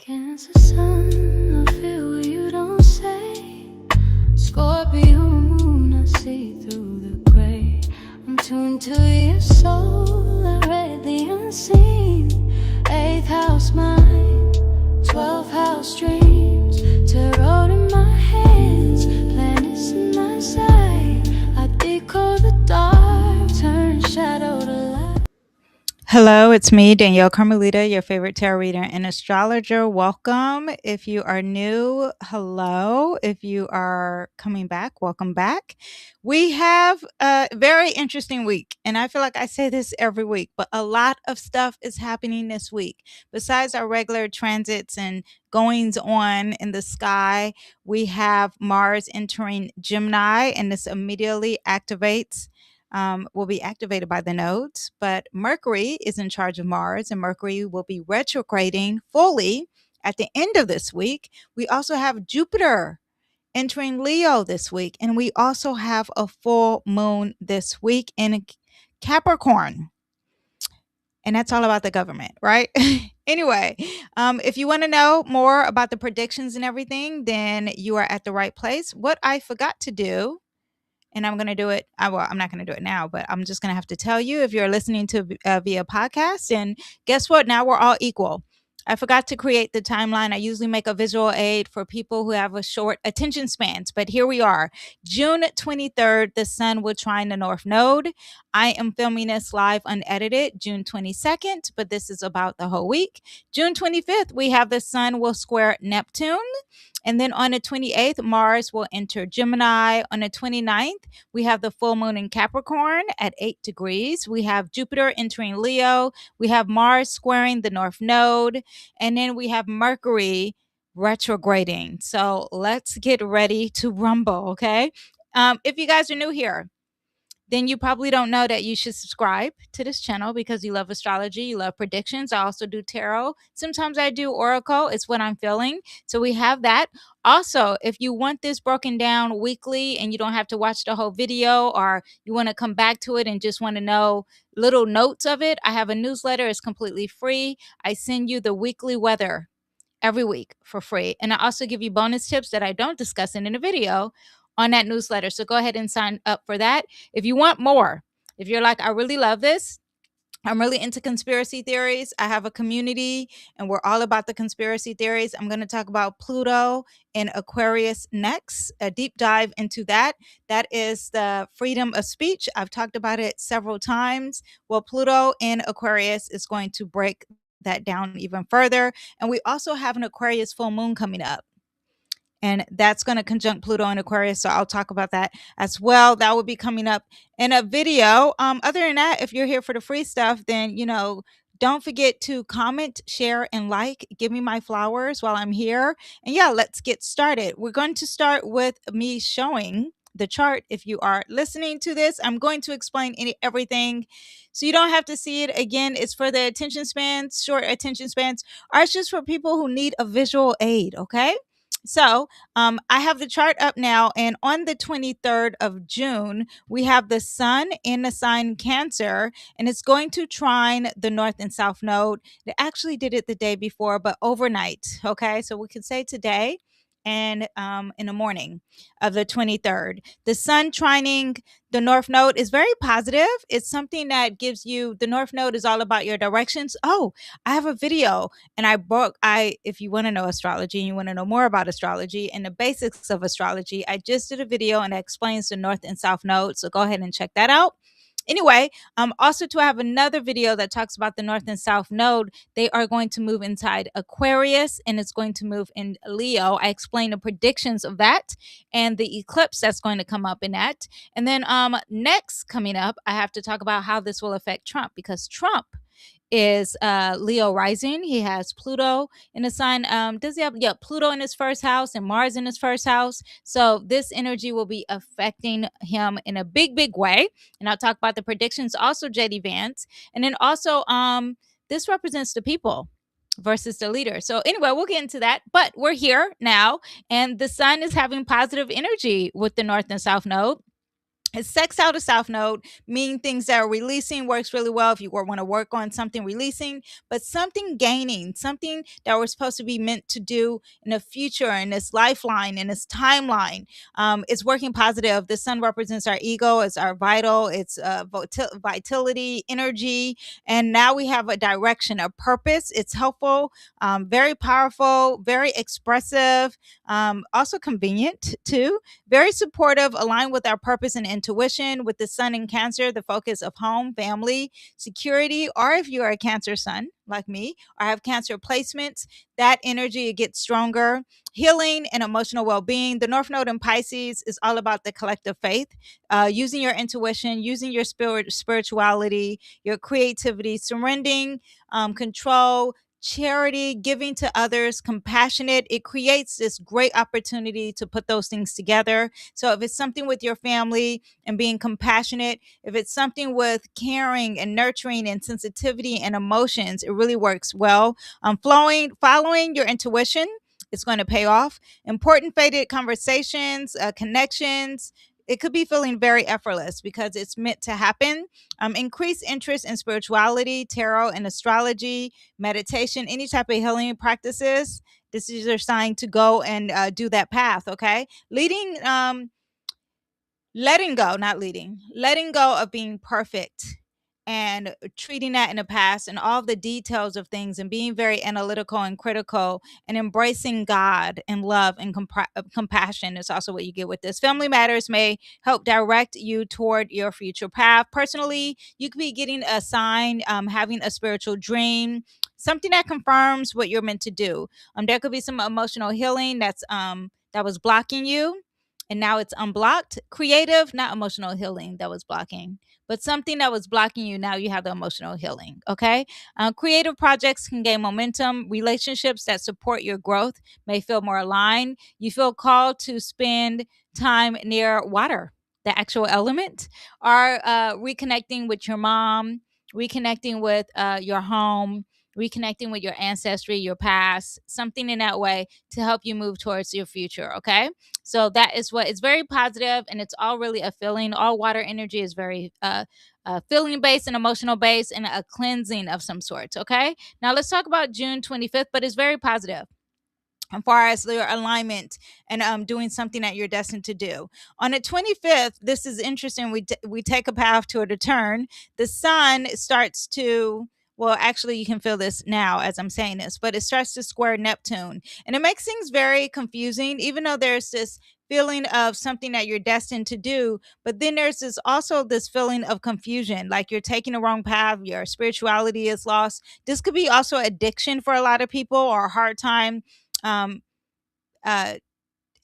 Cancer sun, I feel what you don't say. Scorpio moon, I see through the gray. I'm tuned to your soul, I read the unseen. 8th house mind, 12th house dreams. Tarot in my hands, planets in my sight. I decode the dark, turn shadow to light. Hello, it's me, Danyell Carmelita, your favorite tarot reader and astrologer. Welcome. If you are new, hello. If you are coming back, welcome back. We have a very interesting week, and I feel like I say this every week, but a lot of stuff is happening this week. Besides our regular transits and goings on in the sky, we have Mars entering Gemini, and this immediately activates will be activated by the nodes, but Mercury is in charge of Mars, and Mercury will be retrograding fully at the end of this week. We also have Jupiter entering Leo this week, and we also have a full moon this week in Capricorn. And that's all about the government, right? Anyway, if you want to know more about the predictions and everything, then you are at the right place. What I forgot to do, and I'm going to do it. I'm not going to do it now, but I'm just going to have to tell you if you're listening to via podcast. And guess what? Now we're all equal. I forgot to create the timeline. I usually make a visual aid for people who have a short attention spans, but here we are. June 23rd, the sun will trine the North Node. I am filming this live unedited June 22nd, but this is about the whole week. June 25th, we have the sun will square Neptune. And then on the 28th, Mars will enter Gemini. On the 29th, we have the full moon in Capricorn at 8 degrees. We have Jupiter entering Leo. We have Mars squaring the North Node. And then we have Mercury retrograding. So let's get ready to rumble, okay? If you guys are new here, then you probably don't know that you should subscribe to this channel because you love astrology, you love predictions. I also do tarot. Sometimes I do oracle. It's what I'm feeling. So we have that. Also, if you want this broken down weekly and you don't have to watch the whole video, or you want to come back to it and just want to know little notes of it, I have a newsletter. It's completely free. I send you the weekly weather every week for free. And I also give you bonus tips that I don't discuss in a video on that newsletter. So go ahead and sign up for that. If you want more, if you're like, I really love this, I'm really into conspiracy theories, I have a community and we're all about the conspiracy theories. I'm going to talk about Pluto in Aquarius next, a deep dive into that. That is the freedom of speech. I've talked about it several times. Well, Pluto in Aquarius is going to break that down even further. And we also have an Aquarius full moon coming up, and that's going to conjunct Pluto in Aquarius. So I'll talk about that as well. That will be coming up in a video. Other than that, if you're here for the free stuff, then, don't forget to comment, share, and like. Give me my flowers while I'm here. And yeah, let's get started. We're going to start with me showing the chart. If you are listening to this, I'm going to explain everything, so you don't have to see it again. It's for the attention spans, short attention spans, or it's just for people who need a visual aid, okay? So I have the chart up now, and on the 23rd of June, we have the sun in the sign Cancer, and it's going to trine the North and South Node. They actually did it the day before, but overnight, okay? So we could say today and in the morning of the 23rd. The sun trining the North Node is very positive. It's something that gives you, the North Node is all about your directions. Oh, I have a video, and if you want to know astrology and you want to know more about astrology and the basics of astrology, I just did a video and it explains the North and South Node. So go ahead and check that out. Anyway, also to have another video that talks about the North and South Node. They are going to move inside Aquarius, and it's going to move in Leo. I explain the predictions of that and the eclipse that's going to come up in that. And then next coming up, I have to talk about how this will affect Trump, because Trump is Leo rising. He has Pluto in the sign. Does he have Pluto in his first house and Mars in his first house? So this energy will be affecting him in a big way. And I'll talk about the predictions, also JD Vance. And then also this represents the people versus the leader. So anyway, we'll get into that. But we're here now, and the sun is having positive energy with the North and South Node. It's sex out of South Node, meaning things that are releasing works really well if you want to work on something releasing, but something gaining, something that we're supposed to be meant to do in the future, in this lifeline, in this timeline, is working positive. The sun represents our ego, it's our vital, it's vitality, energy, and now we have a direction, a purpose. It's helpful, very powerful, very expressive, also convenient too, very supportive, aligned with our purpose and intuition. With the sun in Cancer, the focus of home, family, security, or if you are a Cancer sun like me or have Cancer placements, that energy, it gets stronger. Healing and emotional well-being. The North Node in Pisces is all about the collective faith, using your intuition, using your spirituality, your creativity, surrendering, control, charity, giving to others, compassionate. It creates this great opportunity to put those things together. So if it's something with your family and being compassionate, if it's something with caring and nurturing and sensitivity and emotions, it really works well. Following your intuition, it's going to pay off. Important fated conversations, connections. It could be feeling very effortless because it's meant to happen. Increase interest in spirituality, tarot, and astrology, meditation, any type of healing practices. This is your sign to go and do that path. Okay, letting go of being perfect and treating that in the past and all the details of things and being very analytical and critical and embracing God and love and compassion is also what you get with this. Family matters may help direct you toward your future path. Personally, you could be getting a sign, having a spiritual dream, something that confirms what you're meant to do. There could be some emotional healing that was blocking you, and now it's unblocked. Creative, not emotional healing that was blocking, but something that was blocking you. Now you have the emotional healing. Okay. Creative projects can gain momentum. Relationships that support your growth may feel more aligned. You feel called to spend time near water, the actual element, or reconnecting with your mom, reconnecting with your home, reconnecting with your ancestry, your past, something in that way to help you move towards your future. Okay. So that is what it's very positive, and it's all really a feeling. All water energy is very feeling based and emotional based and a cleansing of some sorts. Okay. Now let's talk about June 25th, but it's very positive as far as your alignment and doing something that you're destined to do. On the 25th, this is interesting. We take a path toward a turn. The sun starts to, well, actually, you can feel this now as I'm saying this, but it starts to square Neptune. And it makes things very confusing, even though there's this feeling of something that you're destined to do, but then there's this feeling of confusion, like you're taking the wrong path, your spirituality is lost. This could be also addiction for a lot of people, or a hard time um uh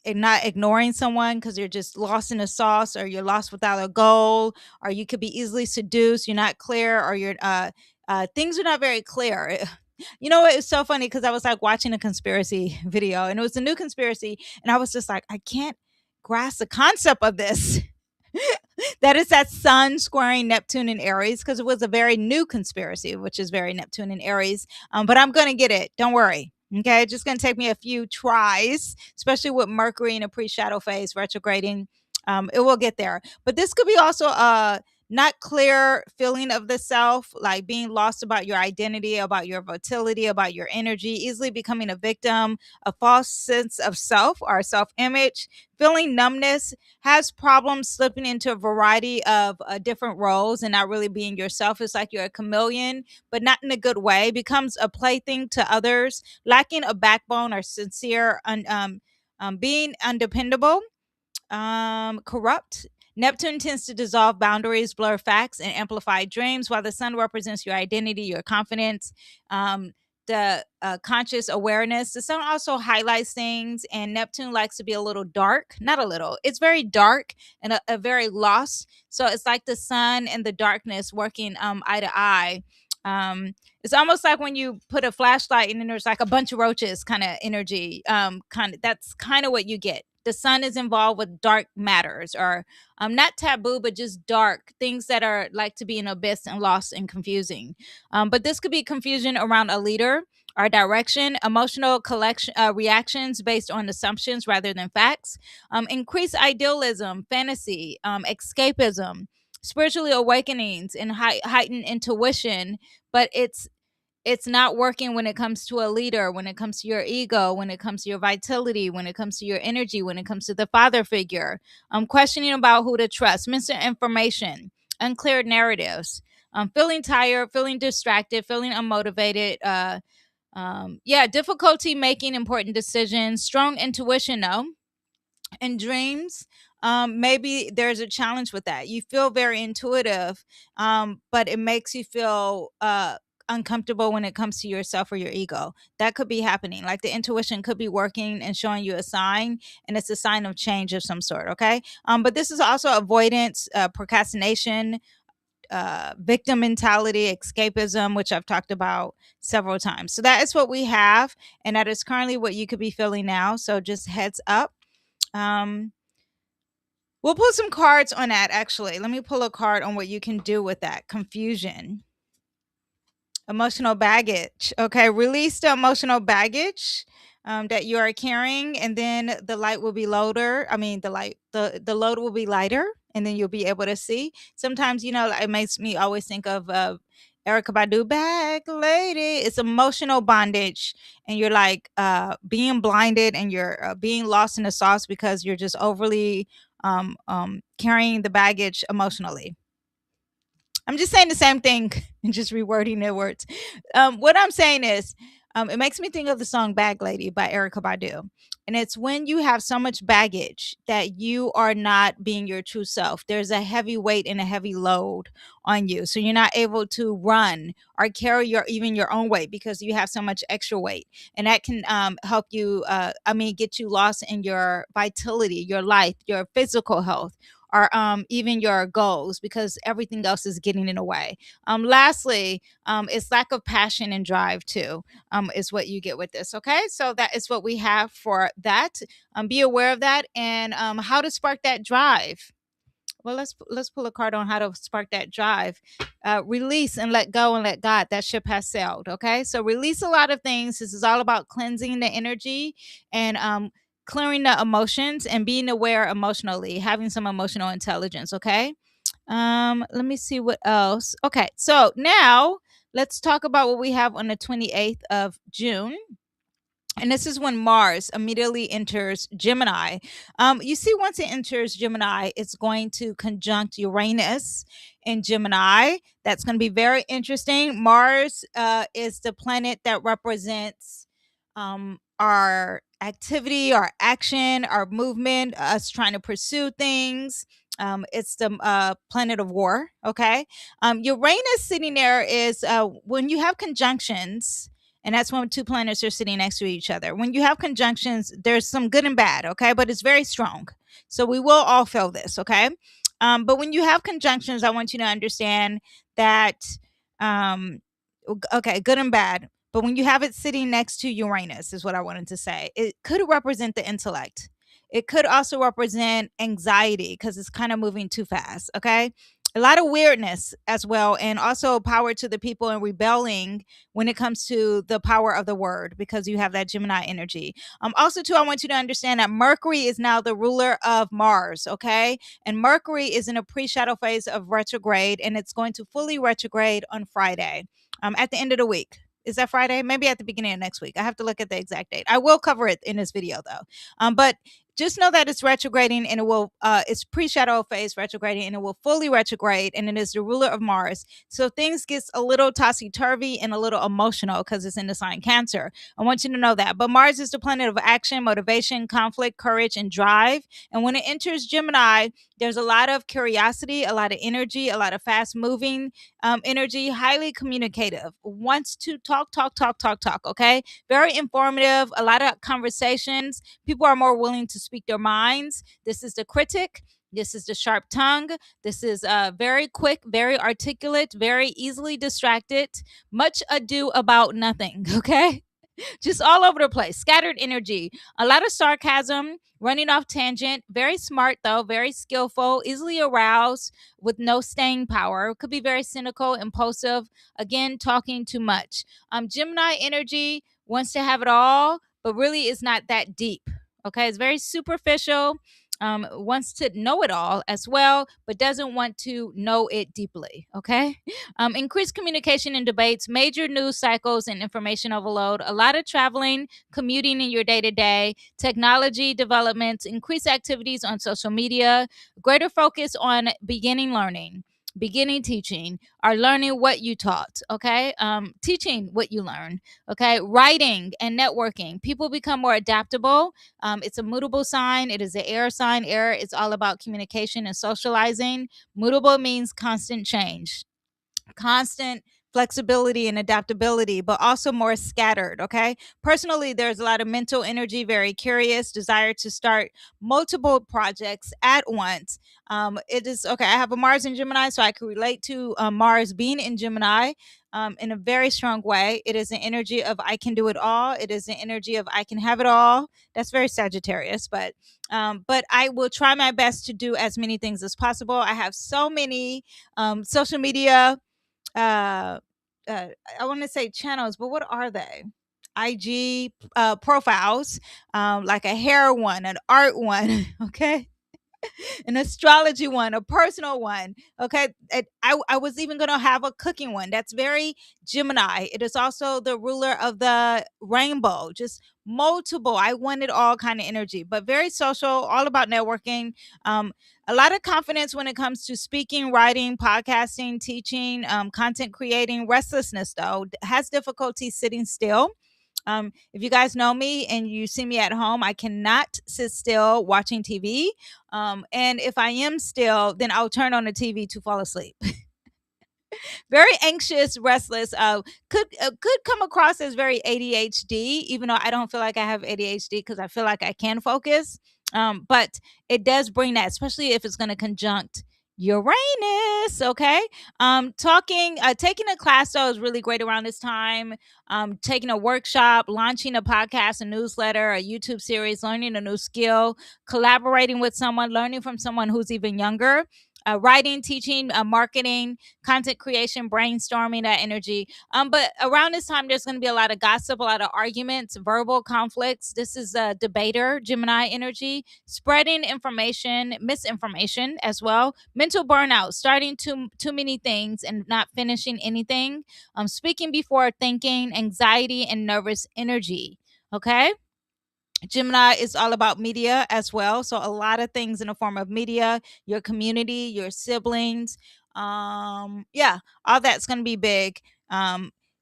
and not ignoring someone because you're just lost in a sauce, or you're lost without a goal, or you could be easily seduced, you're not clear, or you're things are not very clear. You know what, it's so funny because I was like watching a conspiracy video, and it was a new conspiracy, and I was just like, I can't grasp the concept of this. That is that sun squaring Neptune in Aries, because it was a very new conspiracy, which is very Neptune in Aries. But I'm going to get it. Don't worry. Okay. It's just going to take me a few tries, especially with Mercury in a pre shadow phase retrograding. It will get there. But this could be also a not clear feeling of the self, like being lost about your identity, about your vitality, about your energy, easily becoming a victim, a false sense of self or self image, feeling numbness, has problems slipping into a variety of different roles and not really being yourself. It's like you're a chameleon, but not in a good way, becomes a plaything to others, lacking a backbone or sincere, being undependable, corrupt. Neptune tends to dissolve boundaries, blur facts, and amplify dreams, while the sun represents your identity, your confidence, the conscious awareness. The sun also highlights things, and Neptune likes to be a little dark. Not a little, it's very dark and a very lost. So it's like the sun and the darkness working eye to eye. It's almost like when you put a flashlight and then there's like a bunch of roaches kind of energy. That's kind of what you get. The sun is involved with dark matters, or not taboo, but just dark things that are like to be an abyss and lost and confusing. But this could be confusion around a leader our direction, emotional collection reactions based on assumptions rather than facts, increased idealism, fantasy, escapism, spiritually awakenings, and heightened intuition. But it's not working when it comes to a leader, when it comes to your ego, when it comes to your vitality, when it comes to your energy, when it comes to the father figure. Questioning about who to trust, misinformation, unclear narratives, feeling tired, feeling distracted, feeling unmotivated. Yeah, difficulty making important decisions, strong intuition, no, and dreams. Maybe there's a challenge with that. You feel very intuitive, but it makes you feel uncomfortable when it comes to yourself or your ego. That could be happening. Like the intuition could be working and showing you a sign, and it's a sign of change of some sort. Okay. But this is also avoidance, procrastination, victim mentality, escapism, which I've talked about several times. So that is what we have, and that is currently what you could be feeling now. So just heads up. Um, we'll pull some cards on that. Actually, let me pull a card on what you can do with that confusion. Emotional baggage. Okay, release the emotional baggage that you are carrying, and then the light will be loader. I mean, the load will be lighter, and then you'll be able to see. Sometimes, it makes me always think of Erica Badu, "Bag Lady." It's emotional bondage, and you're like being blinded, and you're being lost in the sauce because you're just overly carrying the baggage emotionally. I'm just saying the same thing and just rewording their words. What I'm saying is, it makes me think of the song "Bag Lady" by Erica Badu. And it's when you have so much baggage that you are not being your true self. There's a heavy weight and a heavy load on you. So you're not able to run or carry even your own weight because you have so much extra weight. And that can help you, get you lost in your vitality, your life, your physical health, or even your goals, because everything else is getting in the way. Lastly, it's lack of passion and drive too, is what you get with this. Okay, so that is what we have for that. Be aware of that, and how to spark that drive. Well, let's pull a card on how to spark that drive. Release and let go and let God. That ship has sailed. Okay, so release a lot of things. This is all about cleansing the energy and clearing the emotions and being aware emotionally, having some emotional intelligence. Okay. Let me see what else. Okay, so now let's talk about what we have on the 28th of June. And this is when Mars immediately enters Gemini. You see, once it enters Gemini, it's going to conjunct Uranus in Gemini. That's going to be very interesting. Mars is the planet that represents our activity, our action, our movement, us trying to pursue things. It's the planet of war. Okay. Uranus sitting there is when you have conjunctions, and that's when two planets are sitting next to each other. When you have conjunctions, there's some good and bad, okay? But it's very strong. So we will all feel this, okay? But when you have conjunctions, I want you to understand that, okay, good and bad. But when you have it sitting next to Uranus, is what I wanted to say. It could represent the intellect. It could also represent anxiety because it's kind of moving too fast, okay? A lot of weirdness as well, and also power to the people and rebelling when it comes to the power of the word, because you have that Gemini energy. Also, too, I want you to understand that Mercury is now the ruler of Mars, okay? And Mercury is in a pre-shadow phase of retrograde, and it's going to fully retrograde on Friday, at the end of the week. Is that Friday? Maybe at the beginning of next week. I have to look at the exact date. I will cover it in this video, though. But just know that it's retrograding, and it will it's pre-shadow phase retrograding, and it will fully retrograde, and it is the ruler of Mars. So things gets a little tossy-turvy and a little emotional because it's in the sign Cancer. I want you to know that. But Mars is the planet of action, motivation, conflict, courage, and drive. And when it enters Gemini, there's a lot of curiosity, a lot of energy, a lot of fast moving energy, highly communicative, wants to talk, okay? Very informative, a lot of conversations. People are more willing to speak their minds. This is the critic. This is the sharp tongue. This is very quick, very articulate, very easily distracted. Much ado about nothing, okay? Just all over the place, scattered energy, a lot of sarcasm, running off tangent, very smart though, very skillful, easily aroused with no staying power, could be very cynical, impulsive, again, talking too much. Gemini energy wants to have it all, but really is not that deep. Okay, it's very superficial, wants to know it all as well, but doesn't want to know it deeply. Okay. Increased communication and debates, major news cycles and information overload, a lot of traveling, commuting in your day to day, technology developments, increased activities on social media, greater focus on beginning learning. Beginning teaching, or learning what you taught, okay? Teaching what you learned, okay? Writing and networking. People become more adaptable. It's a mutable sign. It is an air sign. Air is all about communication and socializing. Mutable means constant change, constant flexibility and adaptability, but also more scattered. Okay. Personally, there's a lot of mental energy, very curious, desire to start multiple projects at once. It is okay. I have a Mars in Gemini, so I can relate to Mars being in Gemini. In a very strong way. It is an energy of I can do it all. It is an energy of I can have it all. That's very Sagittarius, but I will try my best to do as many things as possible. I have so many social media uh, uh I want to say channels, but what are they? IG profiles, like a hair one, an art one, okay, an astrology one, a personal one. Okay. I was even going to have a cooking one. That's very Gemini. It is also the ruler of the rainbow, just multiple. I wanted all kind of energy, but very social, all about networking. A lot of confidence when it comes to speaking, writing, podcasting, teaching, content creating. Restlessness, though, has difficulty sitting still. If you guys know me and you see me at home, I cannot sit still watching TV. And if I am still, then I'll turn on the TV to fall asleep. Very anxious, restless. Could come across as very ADHD, even though I don't feel like I have ADHD because I feel like I can focus. But it does bring that, especially if it's going to conjunct Uranus. Okay. Taking a class though is really great around this time. Taking a workshop, launching a podcast, a newsletter, a YouTube series, learning a new skill, collaborating with someone, learning from someone who's even younger. Writing, teaching, marketing, content creation, brainstorming, that energy. But around this time, there's going to be a lot of gossip, a lot of arguments, verbal conflicts. This is a debater, Gemini energy, spreading information, misinformation as well, mental burnout, starting too many things and not finishing anything, speaking before thinking, anxiety, and nervous energy. Okay. Gemini is all about media as well. So a lot of things in the form of media, your community, your siblings. Yeah, all that's going to be big.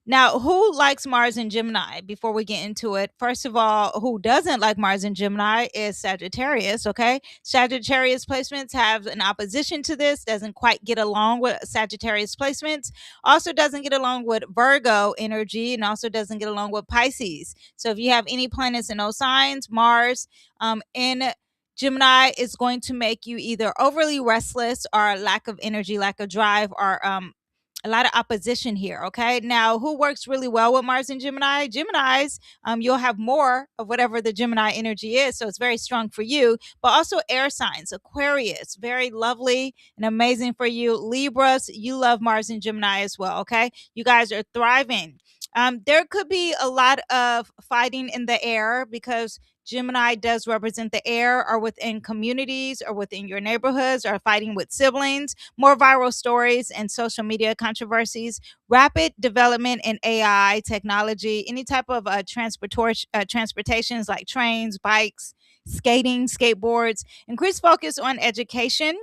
Now, who likes Mars and Gemini before we get into it? First of all, who doesn't like Mars and Gemini is Sagittarius, okay? Sagittarius placements have an opposition to this, doesn't quite get along with Sagittarius placements, also doesn't get along with Virgo energy, and also doesn't get along with Pisces. So if you have any planets in those signs, Mars in Gemini is going to make you either overly restless or lack of energy, lack of drive, or a lot of opposition here. Okay. Now, who works really well with Mars and Gemini? Geminis, you'll have more of whatever the Gemini energy is. So it's very strong for you, but also air signs, Aquarius, very lovely and amazing for you. Libras, you love Mars and Gemini as well. Okay. You guys are thriving. There could be a lot of fighting in the air because Gemini does represent the air, or within communities, or within your neighborhoods, or fighting with siblings, more viral stories and social media controversies, rapid development in AI technology, any type of transportations like trains, bikes, skating, skateboards, increased focus on education.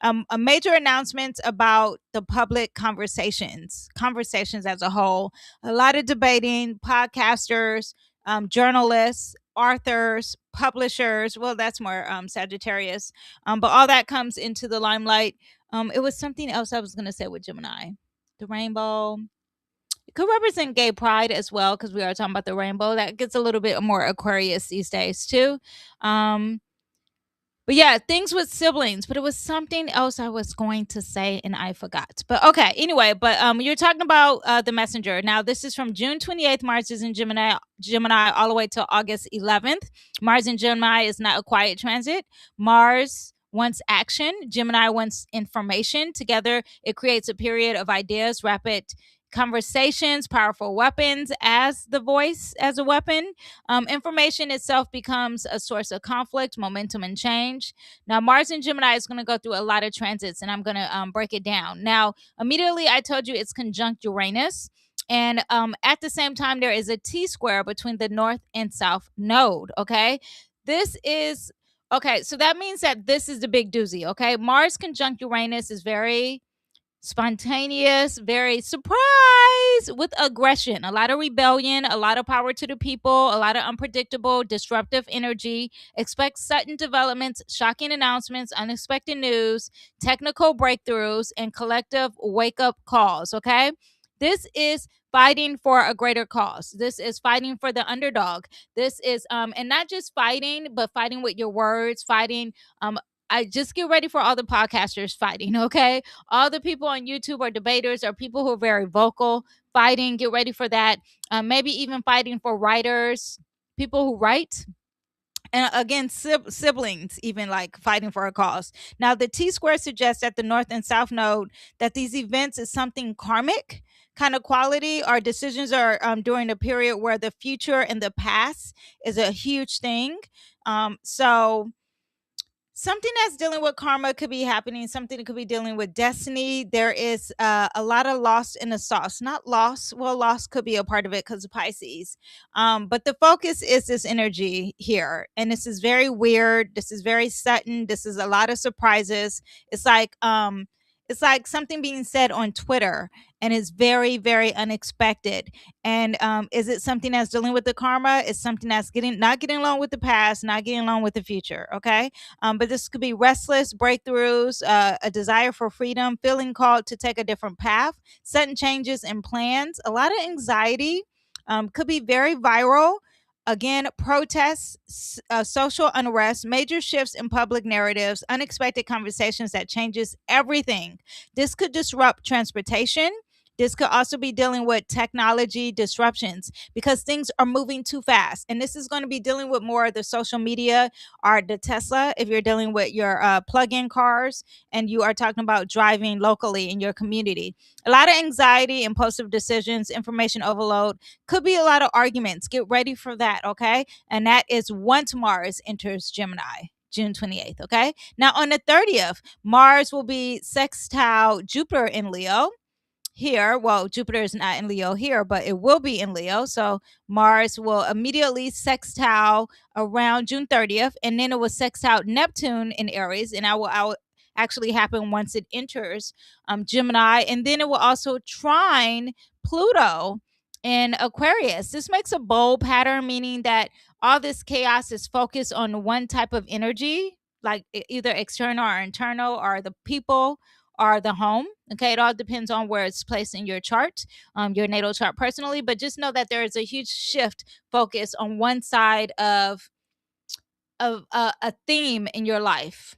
A major announcement about the public conversations as a whole, a lot of debating, podcasters, journalists, authors, publishers. Well, that's more Sagittarius, but all that comes into the limelight. It was something else I was going to say with Gemini. The rainbow. It could represent gay pride as well, because we are talking about the rainbow. That gets a little bit more Aquarius these days too. Um, But yeah, things with siblings, but it was something else I was going to say and I forgot. But okay, anyway, but you're talking about the messenger. Now this is from June 28th. Mars is in Gemini all the way to August 11th. Mars in Gemini is not a quiet transit. Mars wants action. Gemini wants information. Together, it creates a period of ideas, rapid conversations, powerful weapons as the voice as a weapon. Information itself becomes a source of conflict, momentum, and change. Now, Mars in Gemini is going to go through a lot of transits, and I'm going to break it down. Now, immediately, I told you it's conjunct Uranus. And at the same time, there is a T square between the North and South node. Okay. This is, okay. So that means that this is the big doozy. Okay. Mars conjunct Uranus is very spontaneous, very surprise with aggression, a lot of rebellion, a lot of power to the people, a lot of unpredictable, disruptive energy. Expect sudden developments, shocking announcements, unexpected news, technical breakthroughs, and collective wake up calls. Okay. This is fighting for a greater cause. This is fighting for the underdog. This is and not just fighting, but fighting with your words, fighting I just get ready for all the podcasters fighting, okay? All the people on YouTube are debaters or people who are very vocal, fighting. Get ready for that. Maybe even fighting for writers, people who write. And again, siblings, even like fighting for a cause. Now, the T square suggests that the North and South node that these events is something karmic kind of quality. Our decisions are during a period where the future and the past is a huge thing. So something that's dealing with karma could be happening, something that could be dealing with destiny. There is a lot of loss in the sauce, not loss, well, loss could be a part of it because of Pisces, but the focus is this energy here, and this is very weird, this is very sudden, this is a lot of surprises. It's like something being said on Twitter, and it's very, very unexpected. And is it something that's dealing with the karma? Is something that's getting not getting along with the past, not getting along with the future? Okay. But this could be restless breakthroughs, a desire for freedom, feeling called to take a different path, sudden changes in plans, a lot of anxiety, could be very viral. Again, protests, social unrest, major shifts in public narratives, unexpected conversations that changes everything. This could disrupt transportation. This could also be dealing with technology disruptions because things are moving too fast. And this is going to be dealing with more of the social media or the Tesla if you're dealing with your plug-in cars and you are talking about driving locally in your community. A lot of anxiety, impulsive decisions, information overload, could be a lot of arguments. Get ready for that, okay? And that is once Mars enters Gemini. June 28th, okay? Now on the 30th, Mars will be sextile Jupiter in Leo here. Well, Jupiter is not in Leo here, but it will be in Leo. So Mars will immediately sextile around June 30th, and then it will sextile Neptune in Aries, and I will actually happen once it enters Gemini, and then it will also trine Pluto in Aquarius. This makes a bold pattern, meaning that all this chaos is focused on one type of energy, like either external or internal, or the people or the home. Okay, it all depends on where it's placed in your chart, your natal chart personally. But just know that there is a huge shift focus on one side of a theme in your life,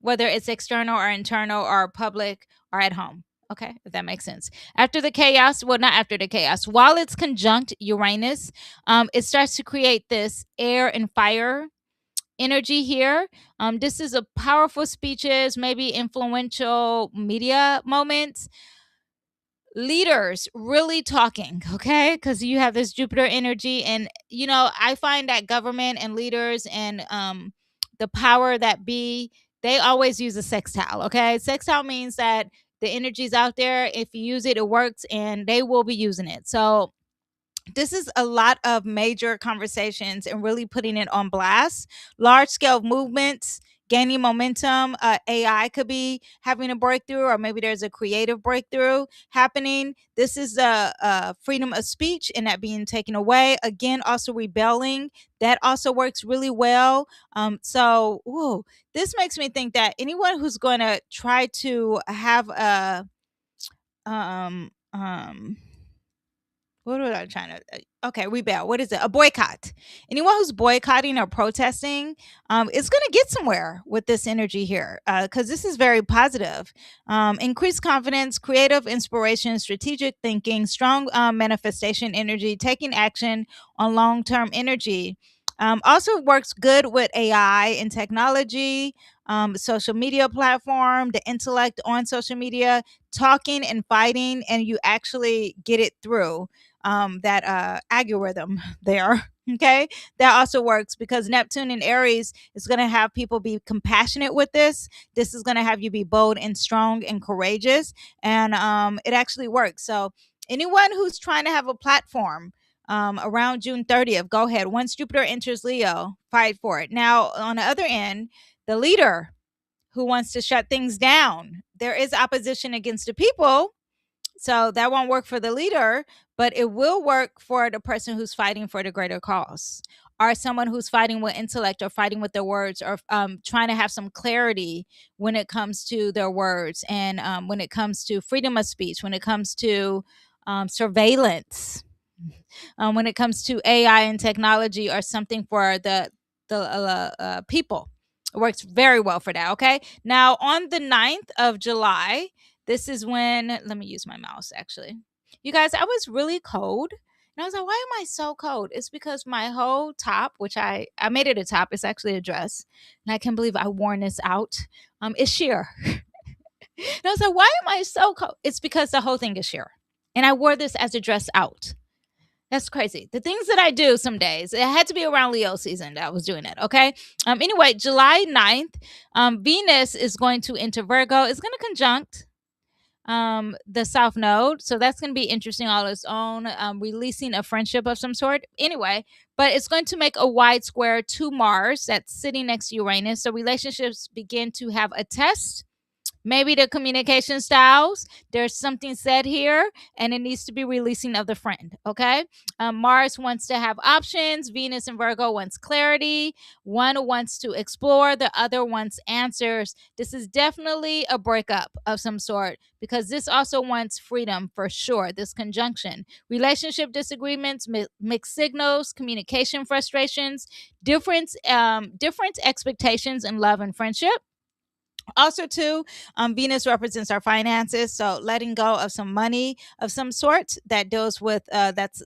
whether it's external or internal or public or at home. Okay, if that makes sense. After the chaos, well, not after the chaos, while it's conjunct Uranus, it starts to create this air and fire energy here. This is a powerful speeches, maybe influential media moments, leaders really talking, okay? Because you have this Jupiter energy, and I find that government and leaders and the power that be, they always use a sextile. Okay, sextile means that the energy's out there. If you use it, it works, and they will be using it. So this is a lot of major conversations and really putting it on blast. Large scale movements gaining momentum. AI could be having a breakthrough, or maybe there's a creative breakthrough happening. This is a freedom of speech and that being taken away. Again, also rebelling. That also works really well. This makes me think that anyone who's going to try to have a what was I trying to? Okay, rebel. What is it? A boycott. Anyone who's boycotting or protesting is going to get somewhere with this energy here because this is very positive. Increased confidence, creative inspiration, strategic thinking, strong manifestation energy, taking action on long term energy. Also works good with AI and technology, social media platform, the intellect on social media, talking and fighting, and you actually get it through that algorithm there. Okay, that also works because Neptune in Aries is going to have people be compassionate with this. This is going to have you be bold and strong and courageous, and it actually works. So, anyone who's trying to have a platform around June 30th, go ahead. Once Jupiter enters Leo, fight for it. Now, on the other end, the leader who wants to shut things down, there is opposition against the people. So that won't work for the leader, but it will work for the person who's fighting for the greater cause, or someone who's fighting with intellect or fighting with their words, or trying to have some clarity when it comes to their words, and when it comes to freedom of speech, when it comes to surveillance, when it comes to AI and technology, or something for the people. It works very well for that. Okay. Now, on the 9th of July, this is when, let me use my mouse actually. You guys, I was really cold. And I was like, why am I so cold? It's because my whole top, which I made it a top, it's actually a dress. And I can't believe I worn this out. It's sheer. And I was like, why am I so cold? It's because the whole thing is sheer. And I wore this as a dress out. That's crazy. The things that I do some days, it had to be around Leo season that I was doing it. Okay. Anyway, July 9th, Venus is going to enter Virgo. It's going to conjunct the South Node. So that's going to be interesting all its own, releasing a friendship of some sort. Anyway, but it's going to make a wide square to Mars that's sitting next to Uranus. So relationships begin to have a test. Maybe the communication styles, there's something said here and it needs to be releasing of the friend. Okay. Mars wants to have options. Venus and Virgo wants clarity. One wants to explore, the other wants answers. This is definitely a breakup of some sort because this also wants freedom for sure. This conjunction, relationship disagreements, mixed signals, communication frustrations, different expectations in love and friendship. Also too, Venus represents our finances, so letting go of some money of some sort that deals with that's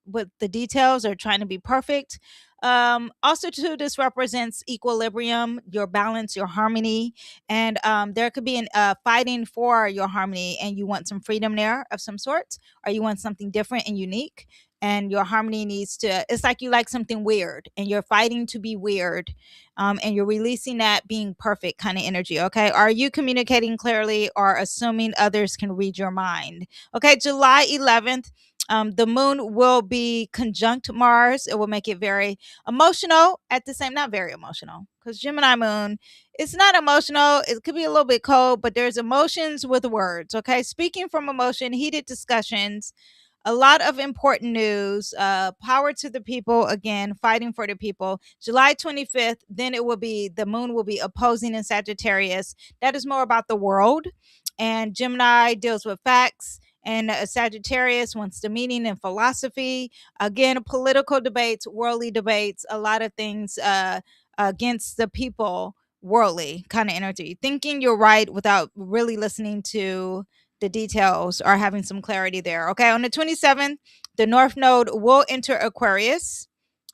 with the details or trying to be perfect. Also too, this represents equilibrium, your balance, your harmony, and there could be an fighting for your harmony, and you want some freedom there of some sort, or you want something different and unique, and your harmony needs to, it's like you like something weird and you're fighting to be weird, and you're releasing that being perfect kind of energy. Okay. Are you communicating clearly or assuming others can read your mind? Okay. July 11th, the moon will be conjunct Mars. It will make it very emotional at the same, not very emotional because Gemini moon, it's not emotional. It could be a little bit cold, but there's emotions with words. Okay. Speaking from emotion, heated discussions, a lot of important news. Power to the people, again, fighting for the people. July 25th, then it will be, the moon will be opposing in Sagittarius. That is more about the world. And Gemini deals with facts. And Sagittarius wants the meaning and philosophy. Again, political debates, worldly debates, a lot of things against the people, worldly kind of energy. Thinking you're right without really listening to the details or having some clarity there. Okay, on the 27th, the North Node will enter Aquarius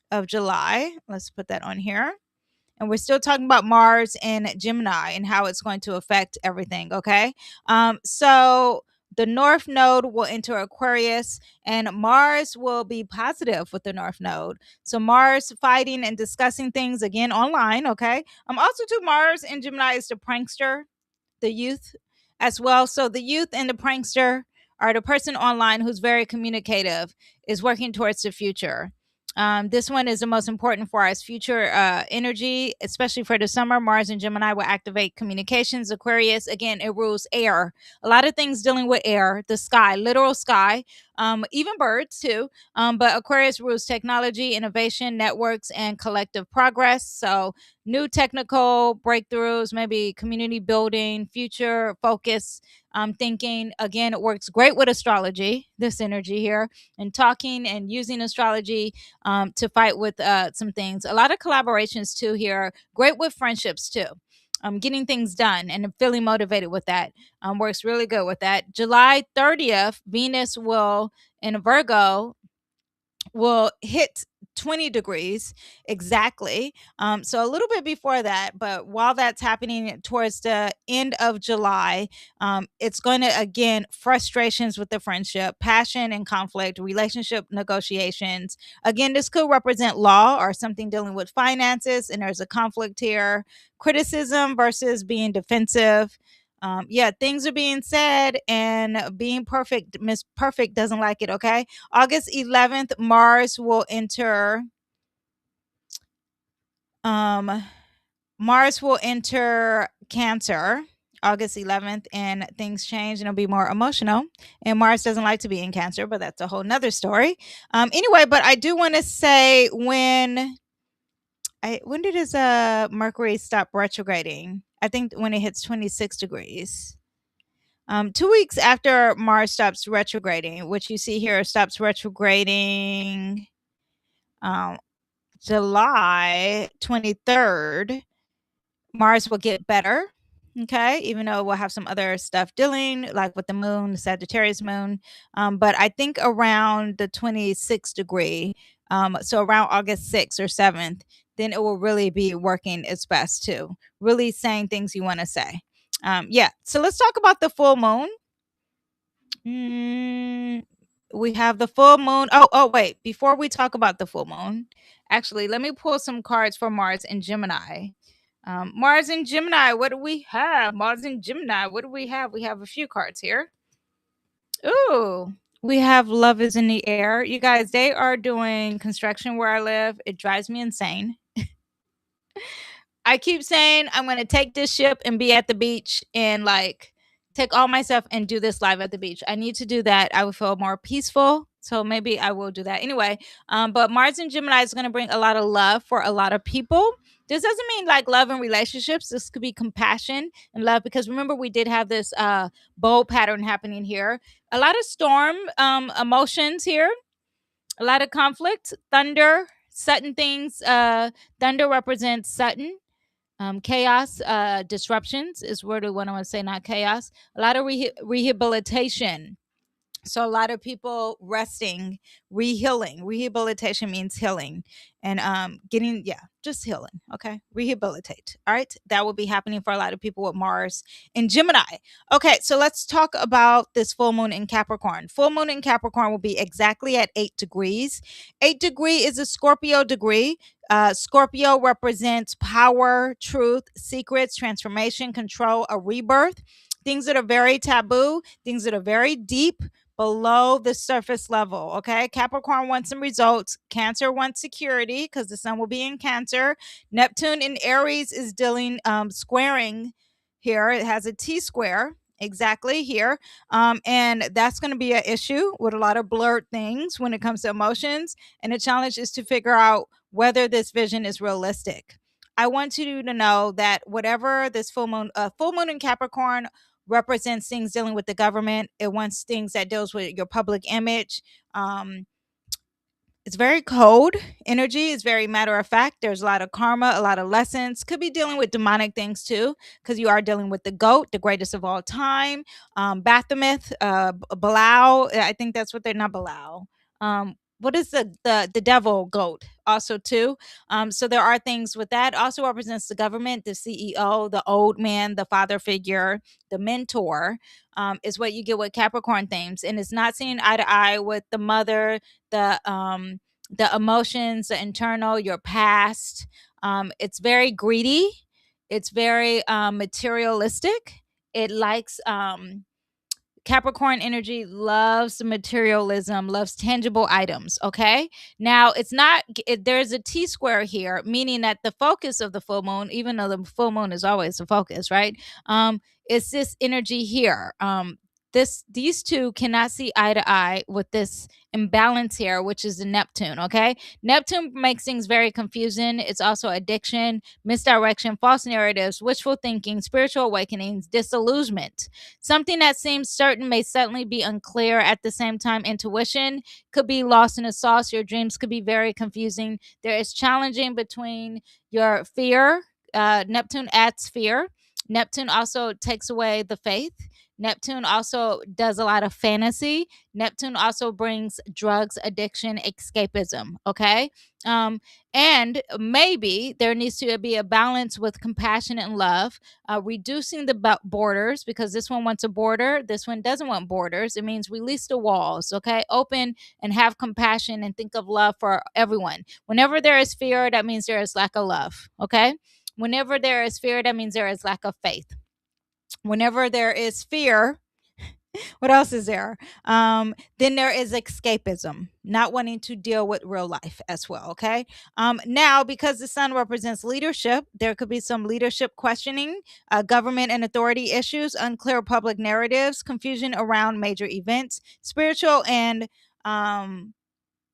of July. Let's put that on here. And we're still talking about Mars and Gemini and how it's going to affect everything. Okay, so the North Node will enter Aquarius, and Mars will be positive with the North Node. So Mars fighting and discussing things again online. Okay, also to Mars and Gemini is the prankster, the youth as well. So the youth and the prankster, or the person online who's very communicative, is working towards the future. This one is the most important for us future energy, especially for the summer. Mars and Gemini will activate communications. Aquarius, again, it rules air. A lot of things dealing with air, the sky, literal sky, even birds too. But Aquarius rules technology, innovation, networks, and collective progress. So new technical breakthroughs, maybe community building, future focus, thinking. Again, it works great with astrology, this energy here, and talking and using astrology to fight with some things. A lot of collaborations too here. Great with friendships too. Getting things done and feeling motivated with that works really good with that. July 30th, Venus will in Virgo will hit 20 degrees exactly. So a little bit before that, but while that's happening towards the end of July, it's going to, again, frustrations with the friendship, passion and conflict, relationship negotiations. Again, this could represent law or something dealing with finances, and there's a conflict here. Criticism versus being defensive. Yeah, things are being said and being perfect. Miss Perfect doesn't like it, okay? August 11th, um Mars will enter Cancer August 11th, and things change and it'll be more emotional. And Mars doesn't like to be in Cancer, but that's a whole nother story. Anyway, but I do want to say when did his Mercury stop retrograding? I think when it hits 26 degrees. 2 weeks after Mars stops retrograding, which you see here stops retrograding um, July 23rd, Mars will get better. Okay, even though we'll have some other stuff dealing, like with the moon, the Sagittarius moon. But I think around the 26th degree, so around August 6th or 7th, then it will really be working its best too. Really saying things you want to say. Yeah, so let's talk about the full moon. We have the full moon. Wait. Before we talk about the full moon, actually, let me pull some cards for Mars and Gemini. Mars and Gemini, what do we have? Mars and Gemini, what do we have? We have a few cards here. Ooh, we have love is in the air. You guys, they are doing construction where I live. It drives me insane. I keep saying I'm going to take this ship and be at the beach and like take all my stuff and do this live at the beach. I need to do that. I would feel more peaceful. So maybe I will do that anyway. But Mars and Gemini is going to bring a lot of love for a lot of people. This doesn't mean like love in relationships. This could be compassion and love, because remember we did have this bold pattern happening here. A lot of storm emotions here, a lot of conflict, thunder, sudden things. Thunder represents sudden. Chaos, disruptions is where the one I want to say, not chaos. A lot of rehabilitation. So a lot of people resting, rehealing. Rehabilitation means healing and getting, yeah, just healing. Okay. Rehabilitate. All right. That will be happening for a lot of people with Mars in Gemini. Okay. So let's talk about this full moon in Capricorn. Full moon in Capricorn will be exactly at 8 degrees. 8 degree is a Scorpio degree. Scorpio represents power, truth, secrets, transformation, control, a rebirth. Things that are very taboo, things that are very deep, below the surface level. Okay. Capricorn wants some results. Cancer wants security because the sun will be in Cancer. Neptune in Aries is dealing squaring here. It has a T square exactly here. And that's going to be an issue with a lot of blurred things when it comes to emotions. And the challenge is to figure out whether this vision is realistic. I want you to know that whatever this full moon in Capricorn represents things dealing with the government. It wants things that deals with your public image. It's very cold energy. It's very matter of fact. There's a lot of karma, a lot of lessons. Could be dealing with demonic things too, because you are dealing with the goat, the greatest of all time. Baphomet, Belial. I think that's what they're not Belial. What is the devil goat also too? So there are things with that. Also represents the government, the CEO, the old man, the father figure, the mentor. Is what you get with Capricorn themes, and it's not seeing eye to eye with the mother, the emotions, the internal, your past. It's very greedy. It's very materialistic. It likes Capricorn energy loves materialism, loves tangible items. Okay. Now it's not, there's a T square here, meaning that the focus of the full moon, even though the full moon is always the focus, right? It's this energy here. these two cannot see eye to eye with this imbalance here, which is the Neptune. Okay, Neptune makes things very confusing. It's also addiction, misdirection, false narratives, wishful thinking, spiritual awakenings, disillusionment. Something that seems certain may suddenly be unclear. At the same time, intuition could be lost in a sauce. Your dreams could be very confusing. There is challenging between your fear. Neptune adds fear. Neptune also takes away the faith. Neptune also does a lot of fantasy. Neptune also brings drugs, addiction, escapism. Okay. And maybe there needs to be a balance with compassion and love, reducing the borders, because this one wants a border. This one doesn't want borders. It means release the walls. Okay. Open and have compassion and think of love for everyone. Whenever there is fear, that means there is lack of love. Okay. Whenever there is fear, that means there is lack of faith. Whenever there is fear, what else is there? Then there is escapism, not wanting to deal with real life as well. Okay. Now, because the sun represents leadership, there could be some leadership questioning, government and authority issues, unclear public narratives, confusion around major events, spiritual and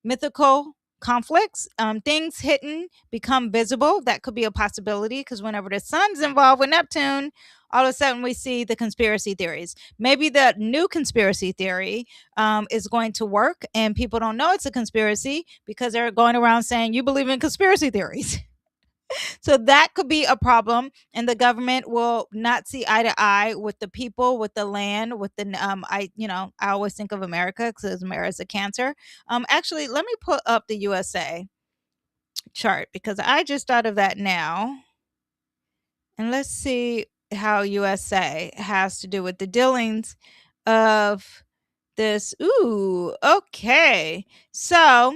mythical conflicts, things hidden become visible. That could be a possibility, because whenever the sun's involved with Neptune, all of a sudden we see the conspiracy theories. Maybe the new conspiracy theory is going to work and people don't know it's a conspiracy because they're going around saying you believe in conspiracy theories. So that could be a problem, and the government will not see eye to eye with the people, with the land, with the I always think of America because America is a Cancer. Actually, let me put up the USA chart because I just thought of that now, and let's see how USA has to do with the dealings of this. Ooh, okay, so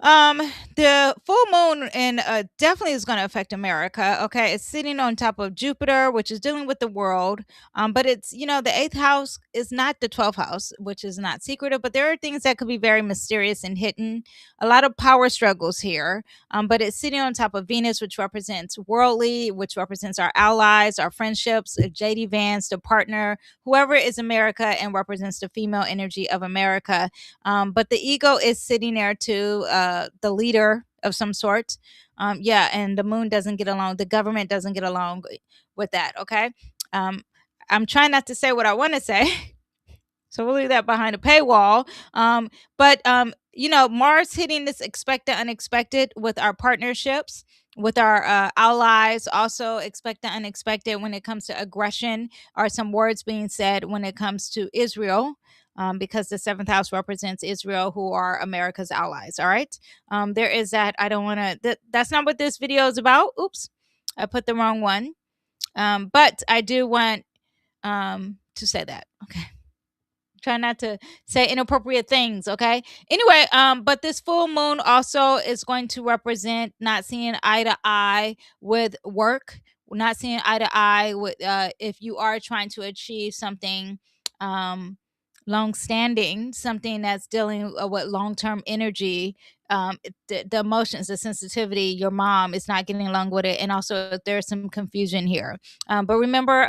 Um, the full moon in definitely is going to affect America. Okay, it's sitting on top of Jupiter, which is dealing with the world. But it's the eighth house is not the 12th house, which is not secretive. But there are things that could be very mysterious and hidden. A lot of power struggles here. But it's sitting on top of Venus, which represents worldly, which represents our allies, our friendships. JD Vance, the partner, whoever is America, and represents the female energy of America. But the ego is sitting there too, the leader of some sort. Yeah, and the moon doesn't get along. The government doesn't get along with that. Okay. Um, I'm trying not to say what I want to say. So we'll leave that behind a paywall. But Mars hitting this expected, unexpected with our partnerships, with our allies, also expected, unexpected when it comes to aggression, or some words being said when it comes to Israel. Because the seventh house represents Israel, who are America's allies. All right. There is that. I don't want to, that's not what this video is about. Oops. I put the wrong one. But I do want to say that. Okay. Try not to say inappropriate things, okay? Anyway, but this full moon also is going to represent not seeing eye to eye with work, not seeing eye to eye with if you are trying to achieve something long standing, something that's dealing with long term energy. The emotions, the sensitivity, your mom is not getting along with it, and also there's some confusion here. But remember,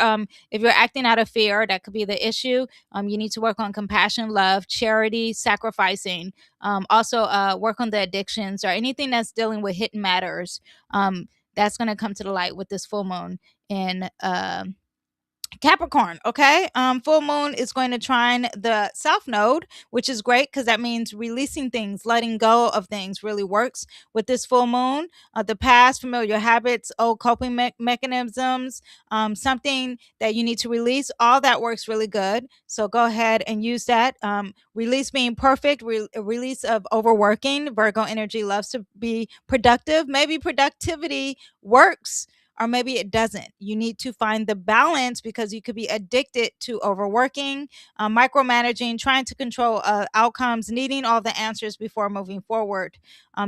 if you're acting out of fear, that could be the issue. You need to work on compassion, love, charity, sacrificing. Also, work on the addictions or anything that's dealing with hidden matters. That's going to come to the light with this full moon in Capricorn. Okay. Full moon is going to trine the south node, which is great because that means releasing things, letting go of things really works with this full moon. The past, familiar habits, old coping mechanisms, something that you need to release, all that works really good. So go ahead and use that. Release being perfect, release of overworking. Virgo energy loves to be productive. Maybe productivity works, or maybe it doesn't. You need to find the balance because you could be addicted to overworking, micromanaging, trying to control outcomes, needing all the answers before moving forward.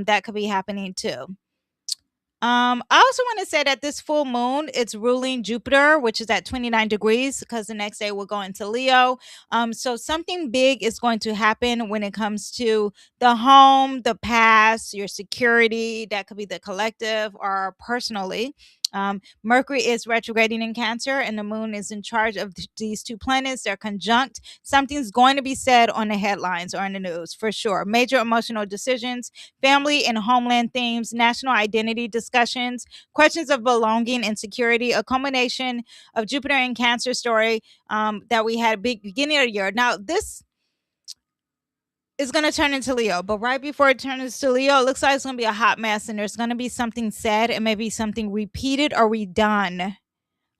That could be happening too. I also want to say that this full moon, it's ruling Jupiter, which is at 29 degrees, because the next day we'll go into Leo. So something big is going to happen when it comes to the home, the past, your security. That could be the collective or personally. Mercury is retrograding in Cancer, and the moon is in charge of these two planets. They're conjunct. Something's going to be said on the headlines or in the news for sure. Major emotional decisions, family and homeland themes, national identity discussions, questions of belonging and security, a culmination of Jupiter in Cancer story that we had beginning of the year. Now, this is going to turn into Leo, but right before it turns to Leo, it looks like it's going to be a hot mess, and there's going to be something said and maybe something repeated or redone.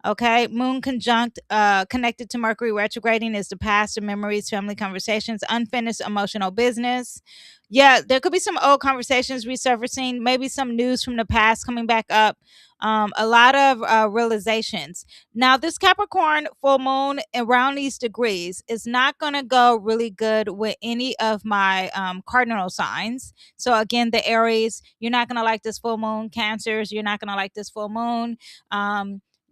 Okay, moon conjunct connected to Mercury retrograding is the past and memories, family conversations, unfinished emotional business. Yeah, there could be some old conversations resurfacing, maybe some news from the past coming back up. A lot of realizations. Now, this Capricorn full moon around these degrees is not going to go really good with any of my cardinal signs. So, again, the Aries, you're not going to like this full moon. Cancers, you're not going to like this full moon.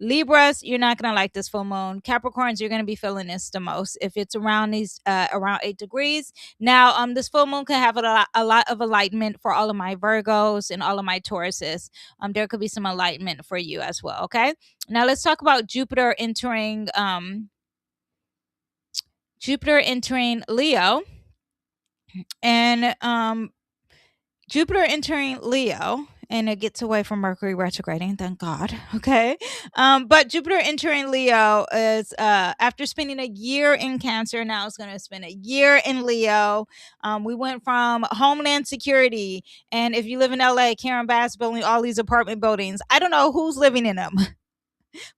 Libras, you're not going to like this full moon. Capricorns, you're going to be feeling this the most if it's around these around 8 degrees. Now, this full moon can have a lot of enlightenment for all of my Virgos and all of my Tauruses. There could be some enlightenment for you as well. Okay. Now let's talk about Jupiter entering Leo, and Jupiter entering Leo, and it gets away from Mercury retrograding, thank God. Okay. But Jupiter entering Leo is after spending a year in Cancer, now it's going to spend a year in Leo. We went from Homeland Security, and if you live in LA, Karen Bass building all these apartment buildings. I don't know who's living in them.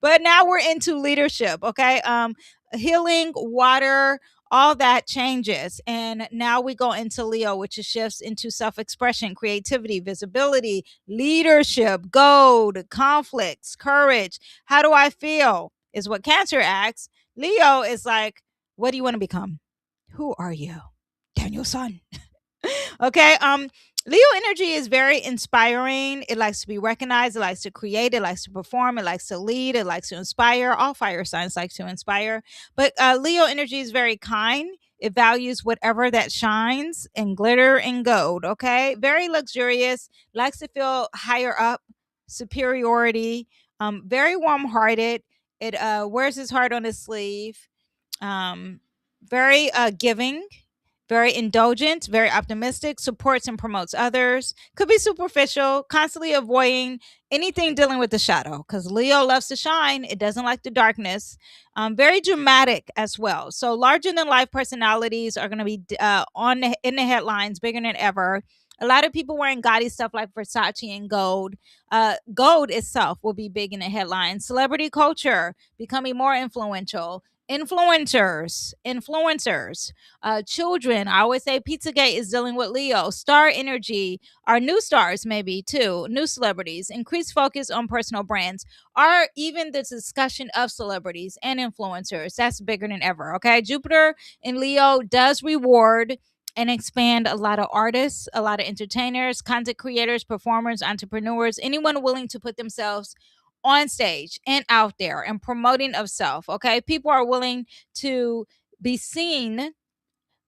But now we're into leadership. Okay. Healing, water, all that changes, and now we go into Leo, which is shifts into self-expression, creativity, visibility, leadership, gold, conflicts, courage. How do I feel is what Cancer asks. Leo is like, what do you want to become? Who are you? Danyell son. Okay. Leo energy is very inspiring. It likes to be recognized. It likes to create. It likes to perform. It likes to lead. It likes to inspire. All fire signs like to inspire. But Leo energy is very kind. It values whatever that shines and glitter and gold. Okay. Very luxurious. Likes to feel higher up, superiority. Very warm hearted. It wears his heart on his sleeve. Very giving, very indulgent, very optimistic, supports and promotes others, could be superficial, constantly avoiding anything dealing with the shadow because Leo loves to shine. It doesn't like the darkness. Very dramatic as well. So larger than life personalities are going to be in the headlines, bigger than ever. A lot of people wearing gaudy stuff like Versace and gold. Gold itself will be big in the headlines. Celebrity culture becoming more influential. Influencers, children. I always say Pizzagate is dealing with Leo. Star energy, our new stars, maybe too, new celebrities, increased focus on personal brands, or even the discussion of celebrities and influencers. That's bigger than ever. Okay. Jupiter in Leo does reward and expand a lot of artists, a lot of entertainers, content creators, performers, entrepreneurs, anyone willing to put themselves on stage and out there and promoting of self. Okay. People are willing to be seen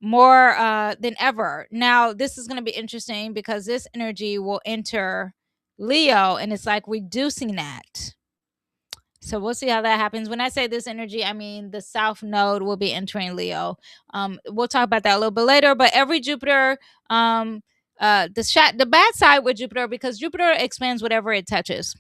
more than ever. Now, this is going to be interesting because this energy will enter Leo and it's like reducing that. So we'll see how that happens. When I say this energy, I mean the South Node will be entering Leo. We'll talk about that a little bit later. But every Jupiter, the bad side with Jupiter, because Jupiter expands whatever it touches.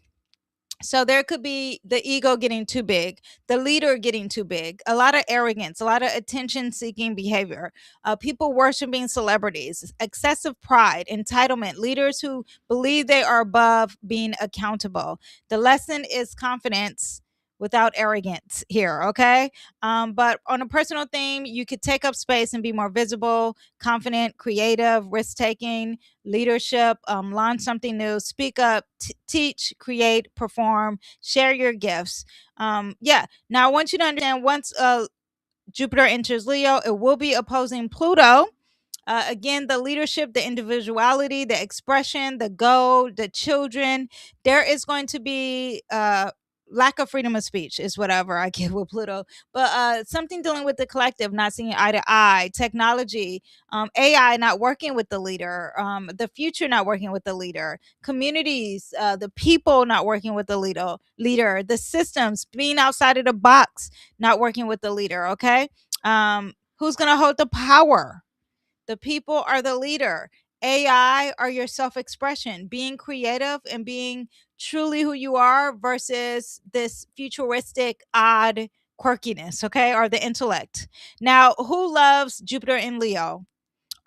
So there could be the ego getting too big, the leader getting too big, a lot of arrogance, a lot of attention seeking behavior, people worshiping celebrities, excessive pride, entitlement, leaders who believe they are above being accountable. The lesson is confidence without arrogance here. Okay. But on a personal theme, you could take up space and be more visible, confident, creative, risk taking, leadership, launch something new, speak up, teach, create, perform, share your gifts. Yeah. Now I want you to understand once Jupiter enters Leo, it will be opposing Pluto. Again, the leadership, the individuality, the expression, the goal, the children. There is going to be lack of freedom of speech is whatever I get with Pluto. But something dealing with the collective, not seeing eye to eye, technology, AI not working with the leader, the future not working with the leader, communities, the people not working with the leader, the systems being outside of the box, not working with the leader. Okay. Who's going to hold the power? The people are the leader. AI are your self expression, being creative and being truly who you are versus this futuristic, odd quirkiness, okay, or the intellect. Now, who loves Jupiter in Leo?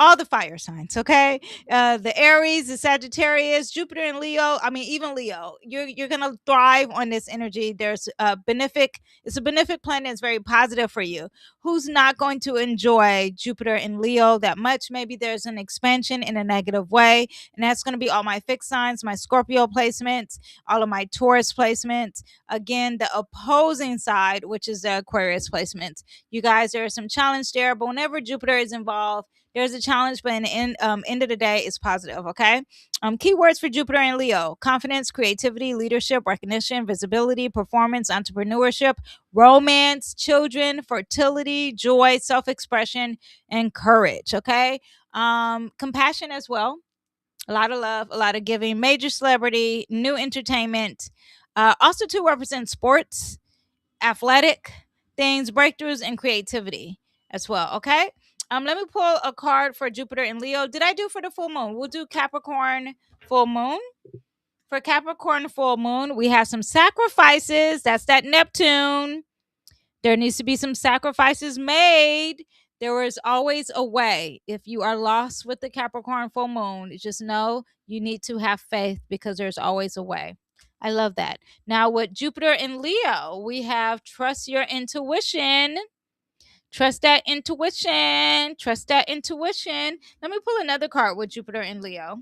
All the fire signs, okay? The Aries, the Sagittarius, Jupiter and Leo. I mean, even Leo, you're gonna thrive on this energy. There's a benefic. It's a benefic planet. It's very positive for you. Who's not going to enjoy Jupiter and Leo that much? Maybe there's an expansion in a negative way, and that's going to be all my fixed signs, my Scorpio placements, all of my Taurus placements. Again, the opposing side, which is the Aquarius placements. You guys, there is some challenge there, but whenever Jupiter is involved, there's a challenge, but in the end of the day, it's positive. Okay. Keywords for Jupiter and Leo: confidence, creativity, leadership, recognition, visibility, performance, entrepreneurship, romance, children, fertility, joy, self-expression, and courage. Okay. Compassion as well. A lot of love, a lot of giving, major celebrity, new entertainment. Also to represent sports, athletic things, breakthroughs, and creativity as well. Okay. Let me pull a card for Jupiter and Leo. Did I do for the full moon? We'll do Capricorn full moon. For Capricorn full moon, we have some sacrifices. That's that Neptune. There needs to be some sacrifices made. There is always a way. If you are lost with the Capricorn full moon, just know you need to have faith because there's always a way. I love that. Now, with Jupiter and Leo, we have trust your intuition. Trust that intuition. Trust that intuition. Let me pull another card with Jupiter and Leo.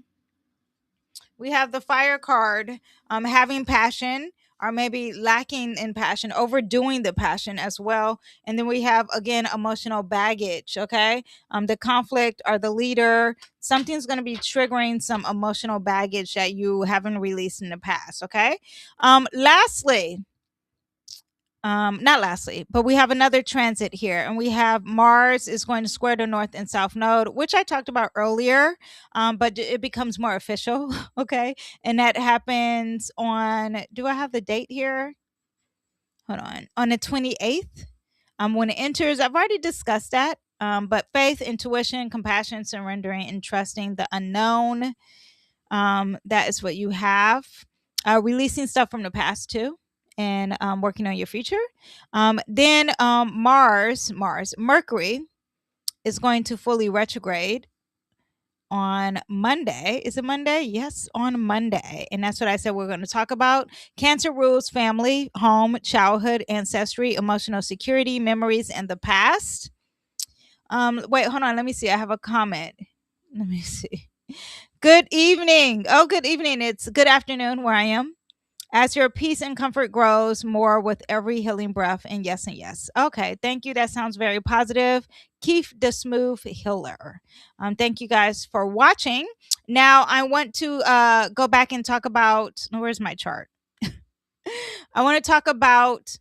We have the fire card, having passion or maybe lacking in passion, overdoing the passion as well. And then we have again emotional baggage. Okay. The conflict or the leader, something's going to be triggering some emotional baggage that you haven't released in the past. Okay. Lastly, not lastly, but we have another transit here, and we have Mars is going to square the North and South Node, which I talked about earlier, but it becomes more official, okay? And that happens on, do I have the date here? Hold on the 28th. When it enters, I've already discussed that, but faith, intuition, compassion, surrendering, and trusting the unknown, that is what you have. Releasing stuff from the past too, and working on your future. Then Mercury is going to fully retrograde on Monday. Is it Monday? Yes, on Monday. And that's what I said we're going to talk about. Cancer rules family, home, childhood, ancestry, emotional security, memories, and the past. Wait, hold on. Let me see. I have a comment. Let me see. Good evening. Oh, good evening. It's good afternoon where I am. As your peace and comfort grows more with every healing breath, and yes, and yes. Okay, thank you. That sounds very positive. Keith the Smooth Healer. Thank you guys for watching. Now, I want to go back and talk about, where's my chart? I want to talk about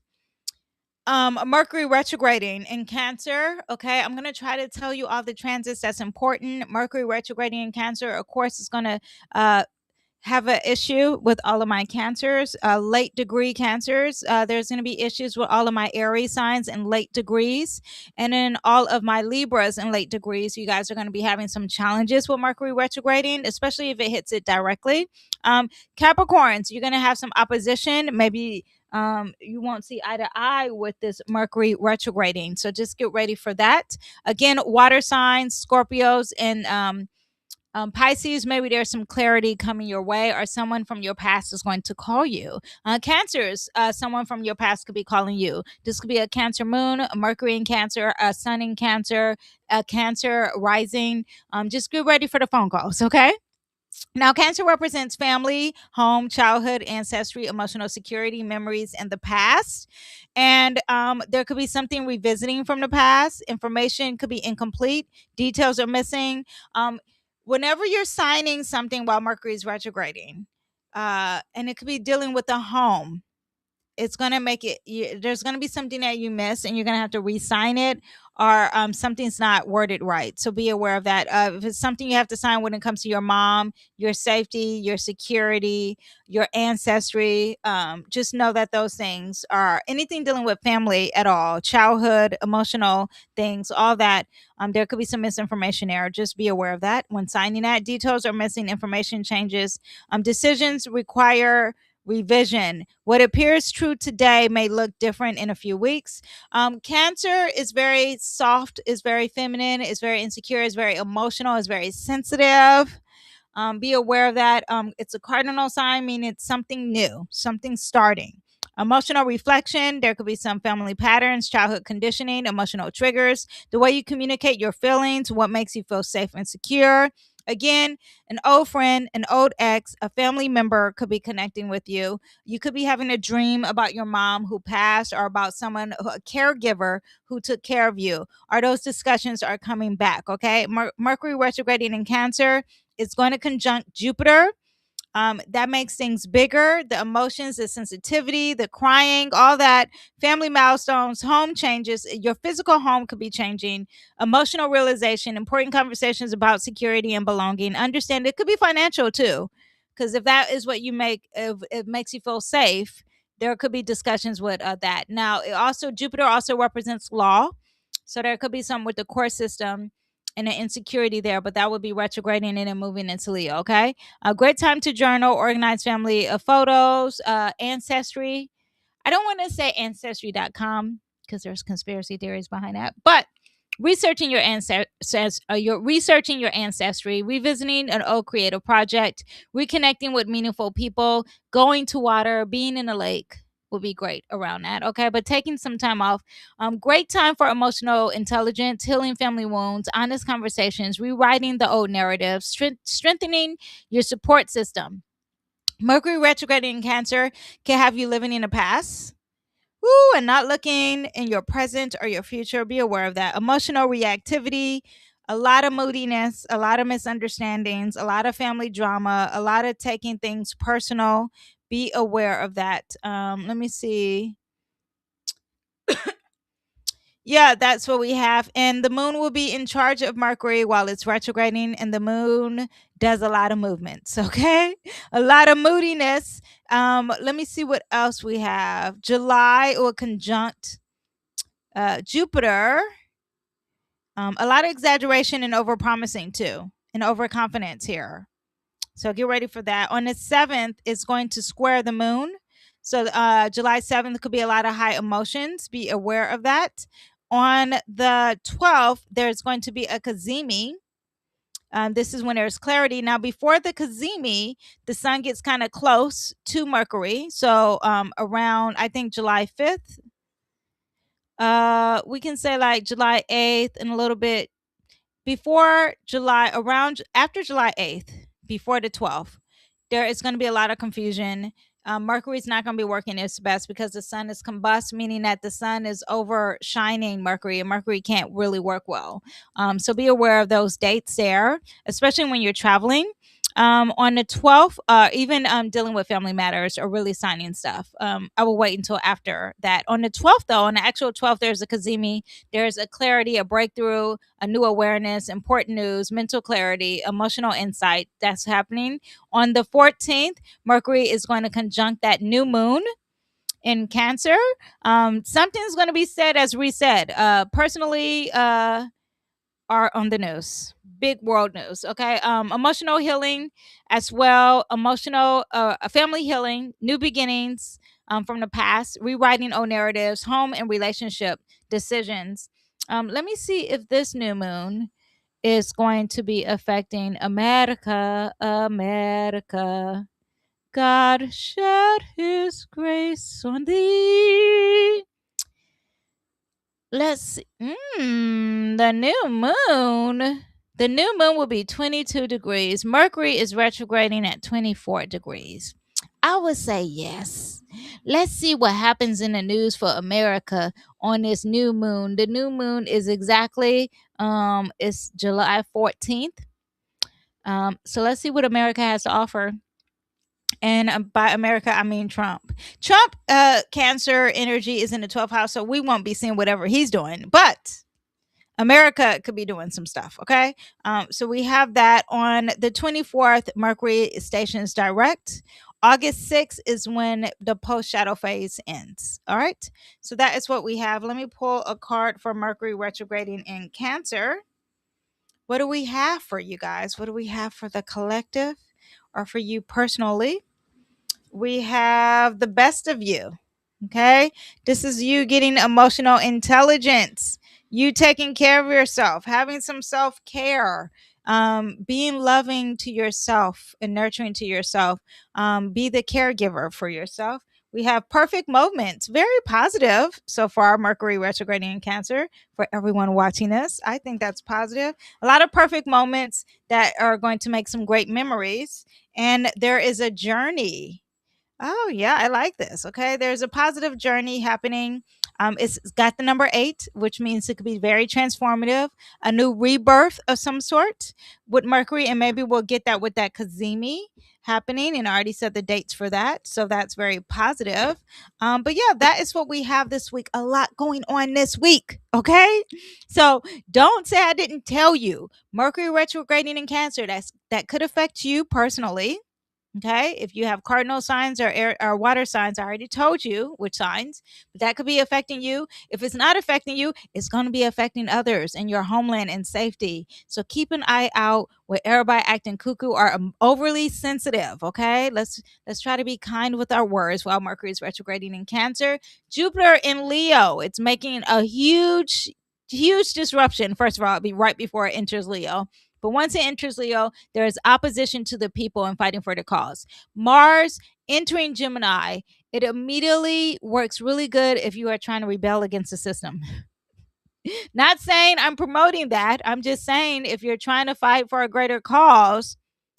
Mercury retrograding in Cancer. Okay, I'm going to try to tell you all the transits that's important. Mercury retrograding in Cancer, of course, is going to have an issue with all of my cancers, late degree cancers. There's going to be issues with all of my Aries signs and late degrees. And then all of my Libras and late degrees, you guys are going to be having some challenges with Mercury retrograding, especially if it hits it directly. Capricorns, you're going to have some opposition. Maybe you won't see eye to eye with this Mercury retrograding. So just get ready for that. Again, water signs, Scorpios, and Pisces, maybe there's some clarity coming your way, or someone from your past is going to call you. Cancers, someone from your past could be calling you. This could be a Cancer moon, a Mercury in Cancer, a Sun in Cancer, a Cancer rising. Just get ready for the phone calls, okay? Now, Cancer represents family, home, childhood, ancestry, emotional security, memories, and the past. And there could be something revisiting from the past. Information could be incomplete. Details are missing. Whenever you're signing something while Mercury is retrograding, and it could be dealing with a home, it's going to make it, there's going to be something that you miss and you're going to have to re-sign it, or something's not worded right. So be aware of that. If it's something you have to sign when it comes to your mom, your safety, your security, your ancestry, just know that those things are anything dealing with family at all, childhood, emotional things, all that. There could be some misinformation there. Just be aware of that when signing that. Details are missing, information changes. Decisions require revision. What appears true today may look different in a few weeks. Cancer is very soft, is very feminine, is very insecure, is very emotional, is very sensitive. Be aware of that. It's a cardinal sign, meaning it's something new, something starting. Emotional reflection, there could be some family patterns, childhood conditioning, emotional triggers, the way you communicate your feelings, what makes you feel safe and secure. Again, an old friend, an old ex, a family member could be connecting with you. You could be having a dream about your mom who passed, or about someone, a caregiver who took care of you, or those discussions are coming back. Okay. Mercury retrograding in Cancer, it's going to conjunct Jupiter. That makes things bigger. The emotions, the sensitivity, the crying, all that, family milestones, home changes. Your physical home could be changing, emotional realization, important conversations about security and belonging. Understand it could be financial too. Because if that is what you make, if it makes you feel safe, there could be discussions with that. Now, Jupiter also represents law. So there could be some with the court system and an insecurity there, but that would be retrograding and then moving into Leo. Okay. A great time to journal, organize family photos, ancestry. I don't want to say ancestry.com because there's conspiracy theories behind that, but researching your researching your ancestry, revisiting an old creative project, reconnecting with meaningful people, going to water, being in a lake will be great around that. Okay, but taking some time off. Great time for emotional intelligence, healing family wounds, honest conversations, rewriting the old narratives, strengthening your support system. Mercury retrograding in Cancer can have you living in the past. Woo, and not looking in your present or your future. Be aware of that. Emotional reactivity, a lot of moodiness, a lot of misunderstandings, a lot of family drama, a lot of taking things personal. Be aware of that. Let me see. Yeah, that's what we have. And the moon will be in charge of Mercury while it's retrograding, and the moon does a lot of movements, okay? A lot of moodiness. Let me see what else we have. July will conjunct Jupiter. A lot of exaggeration and overpromising too, and overconfidence here. So get ready for that. On the 7th, it's going to square the moon. So July 7th could be a lot of high emotions. Be aware of that. On the 12th, there's going to be a Kazemi. This is when there's clarity. Now, before the Kazemi, the sun gets kind of close to Mercury. So around, I think, July 5th, we can say like July 8th and a little bit before July, around after July 8th, before the 12th, there is going to be a lot of confusion. Mercury's not going to be working its best because the sun is combust, meaning that the sun is overshining Mercury, and Mercury can't really work well. So be aware of those dates there, especially when you're traveling. On the 12th, even dealing with family matters or really signing stuff. I will wait until after that. On the 12th, though, on the actual 12th, there's a Kazemi, there's a clarity, a breakthrough, a new awareness, important news, mental clarity, emotional insight that's happening. On the 14th, Mercury is going to conjunct that new moon in Cancer. Something's going to be said as reset. Personally, are on the news. Big world news. Okay. Emotional healing as well. Emotional, family healing, new beginnings from the past, rewriting old narratives, home and relationship decisions. Let me see if this new moon is going to be affecting America. America. God shed his grace on thee. Let's see. The new moon. The new moon will be 22 degrees. Mercury is retrograding at 24 degrees. I would say yes. Let's see what happens in the news for America on this new moon. The new moon is exactly it's July 14th. So let's see what America has to offer. And by America, I mean Trump. Trump, Cancer energy is in the 12th house, so we won't be seeing whatever he's doing. But America could be doing some stuff, okay? So we have that on the 24th, Mercury stations direct. August 6th is when the post shadow phase ends. All right. So that is what we have. Let me pull a card for Mercury retrograding in Cancer. What do we have for you guys? What do we have for the collective or for you personally? We have the best of you. Okay. This is you getting emotional intelligence, you taking care of yourself, having some self care, being loving to yourself and nurturing to yourself. Be the caregiver for yourself. We have perfect moments, very positive so far. Mercury retrograding in Cancer for everyone watching this. I think that's positive. A lot of perfect moments that are going to make some great memories. And there is a journey. Oh, yeah, I like this. Okay. There's a positive journey happening. It's got the number 8, which means it could be very transformative, a new rebirth of some sort with Mercury. And maybe we'll get that with that Kazemi happening. And I already said the dates for that. So that's very positive. But yeah, that is what we have this week. A lot going on this week. Okay. So don't say I didn't tell you. Mercury retrograding in Cancer, that could affect you personally. Okay, if you have cardinal signs or air or water signs, I already told you which signs, but that could be affecting you. If it's not affecting you, it's going to be affecting others and your homeland and safety. So keep an eye out with everybody acting cuckoo or overly sensitive. Okay, let's try to be kind with our words while Mercury is retrograding in Cancer. Jupiter in Leo, it's making a huge disruption. First of all, it'll be right before it enters Leo. But once it enters Leo, there is opposition to the people and fighting for the cause. Mars entering Gemini, it immediately works really good if you are trying to rebel against the system. Not saying I'm promoting that. I'm just saying if you're trying to fight for a greater cause,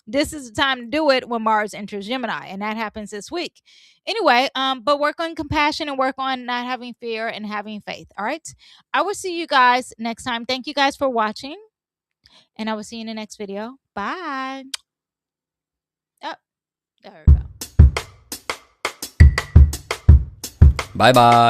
this is the time to do it when Mars enters Gemini, and that happens this week. Anyway, but work on compassion and work on not having fear and having faith. All right. I will see you guys next time. Thank you guys for watching. And I will see you in the next video. Bye. Oh, there we go. Bye bye.